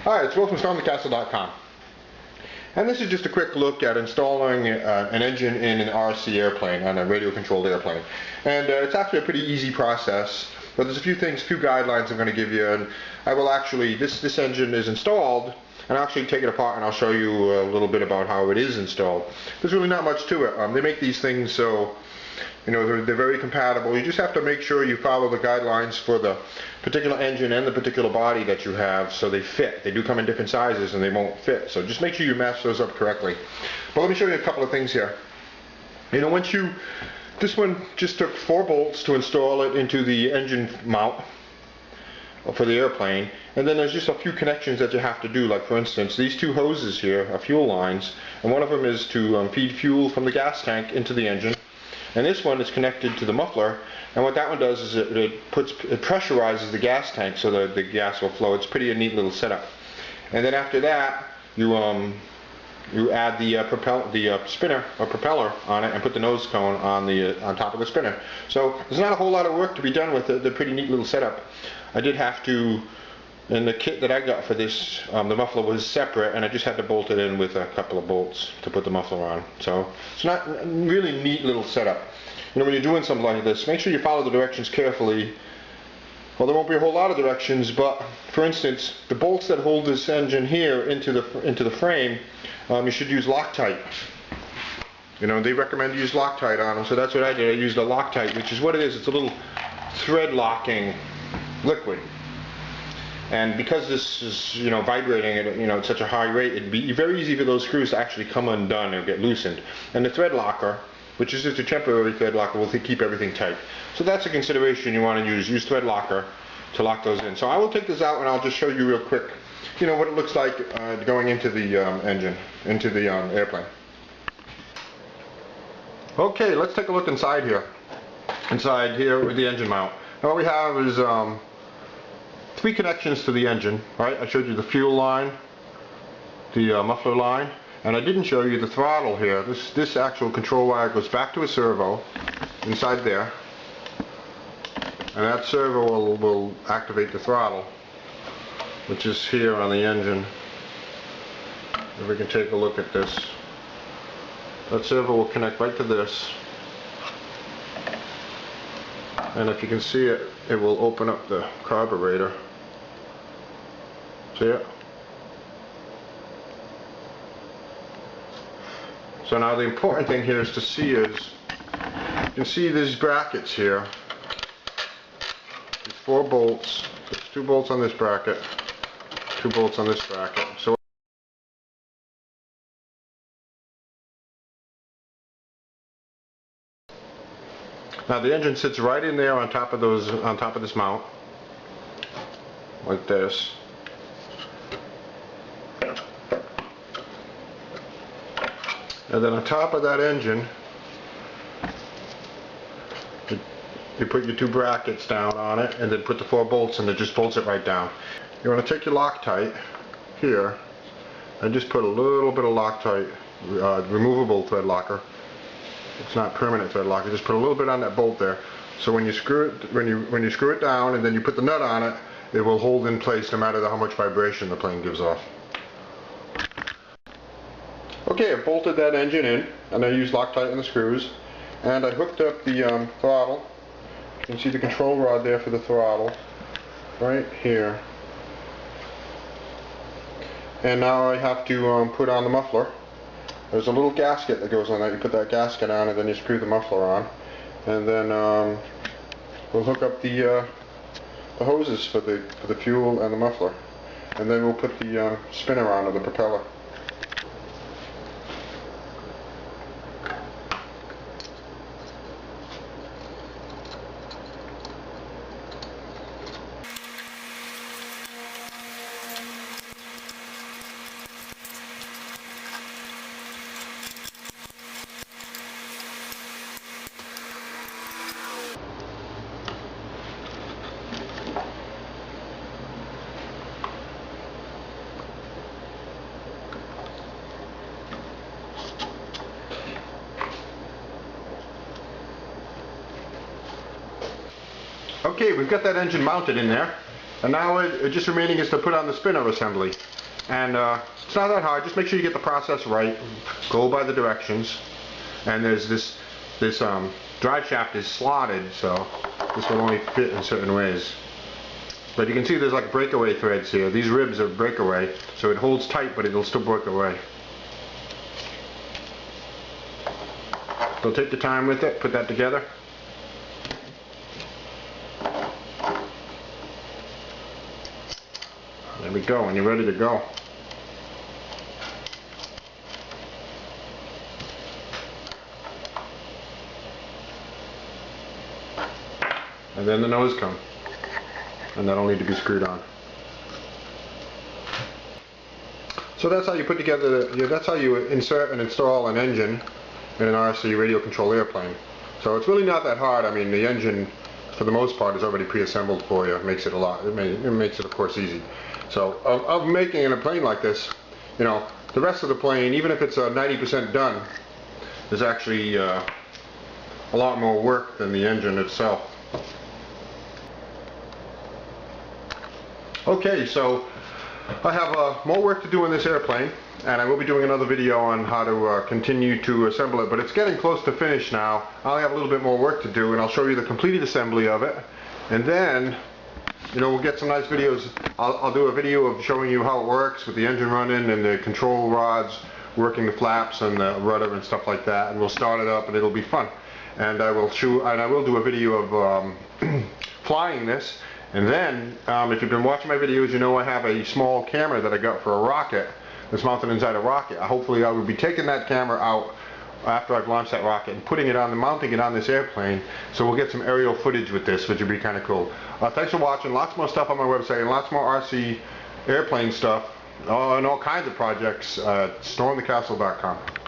Hi, it's Will from stormthecastle.com, and this is just a quick look at installing an engine in an RC airplane, on a radio-controlled airplane. And it's actually a pretty easy process, but there's a few guidelines I'm going to give you, and I will actually, this engine is installed, and I'll actually take it apart and I'll show you a little bit about how it is installed. There's really not much to it. They make these things so, you know, they're very compatible. You just have to make sure you follow the guidelines for the particular engine and the particular body that you have so they fit. They do come in different sizes and they won't fit, so just make sure you match those up correctly. But let me show you a couple of things here. You know, this one just took 4 bolts to install it into the engine mount for the airplane, and then there's just a few connections that you have to do, like for instance these 2 hoses here are fuel lines, and one of them is to feed fuel from the gas tank into the engine. And this one is connected to the muffler, and what that one does is it pressurizes the gas tank so that the gas will flow. It's pretty a neat little setup. And then after that, you add the spinner or propeller on it and put the nose cone on top of the spinner. So there's not a whole lot of work to be done with it. They're pretty neat little setup. I did have to, in the kit that I got for this, the muffler was separate, and I just had to bolt it in with a couple of bolts to put the muffler on. So it's not a really neat little setup. You know, when you're doing something like this, make sure you follow the directions carefully. Well, there won't be a whole lot of directions, but for instance, the bolts that hold this engine here into the frame, you should use Loctite. You know, they recommend you use Loctite on them, so that's what I did. I used a Loctite, which is what it is. It's a little thread locking liquid. And because this is, you know, vibrating at, you know, at such a high rate, it'd be very easy for those screws to actually come undone or get loosened. And the thread locker, which is just a temporary thread locker, will keep everything tight. So that's a consideration you want to use. Use thread locker to lock those in. So I will take this out and I'll just show you real quick, you know, what it looks like going into the engine, into the airplane. Okay, let's take a look inside here. Inside here with the engine mount. And what we have is 3 connections to the engine, right? I showed you the fuel line, the muffler line, and I didn't show you the throttle here. This actual control wire goes back to a servo inside there, and that servo will activate the throttle, which is here on the engine. If we can take a look at this, that servo will connect right to this, and if you can see it, it will open up the carburetor. See it? So now the important thing here is to see you can see these brackets here. There's 4 bolts. There's 2 bolts on this bracket, 2 bolts on this bracket. So now the engine sits right in there on top of this mount, like this. And then on top of that engine, you put your 2 brackets down on it, and then put the 4 bolts, and it just bolts it right down. You want to take your Loctite here and just put a little bit of Loctite, removable thread locker. It's not permanent thread locker. Just put a little bit on that bolt there. So when you screw it, when you screw it down, and then you put the nut on it, it will hold in place no matter how much vibration the plane gives off. Okay, I bolted that engine in, and I used Loctite in the screws, and I hooked up the throttle. You can see the control rod there for the throttle, right here. And now I have to put on the muffler. There's a little gasket that goes on that. You put that gasket on, and then you screw the muffler on, and then we'll hook up the hoses for the fuel and the muffler, and then we'll put the spinner on, or the propeller. Okay, we've got that engine mounted in there, And now it just remaining is to put on the spinner assembly. And it's not that hard. Just make sure you get the process right. Go by the directions. And there's this drive shaft is slotted, so this will only fit in certain ways. But you can see there's like breakaway threads here. These ribs are breakaway, so it holds tight, but it'll still break away. So take your time with it, put that together. There we go, and you're ready to go. And then the nose comes, and that'll need to be screwed on. So that's how you put together, that's how you insert and install an engine in an RC radio controlled airplane. So it's really not that hard. I mean, the engine for the most part is already pre-assembled for you. It makes it it makes it of course easy. So of making a plane like this, you know, the rest of the plane, even if it's 90% done, is actually a lot more work than the engine itself. Okay, so I have more work to do in this airplane, and I will be doing another video on how to continue to assemble it, but it's getting close to finish now. I only have a little bit more work to do, and I'll show you the completed assembly of it, and then, you know, we'll get some nice videos. I'll do a video of showing you how it works with the engine running and the control rods working the flaps and the rudder and stuff like that, and we'll start it up and it'll be fun. And I will do a video of flying this. And then, if you've been watching my videos, you know I have a small camera that I got for a rocket that's mounted inside a rocket. Hopefully I will be taking that camera out after I've launched that rocket and putting it on, mounting it on this airplane, so we'll get some aerial footage with this, which would be kind of cool. Thanks for watching. Lots more stuff on my website and lots more RC airplane stuff and all kinds of projects at stormthecastle.com.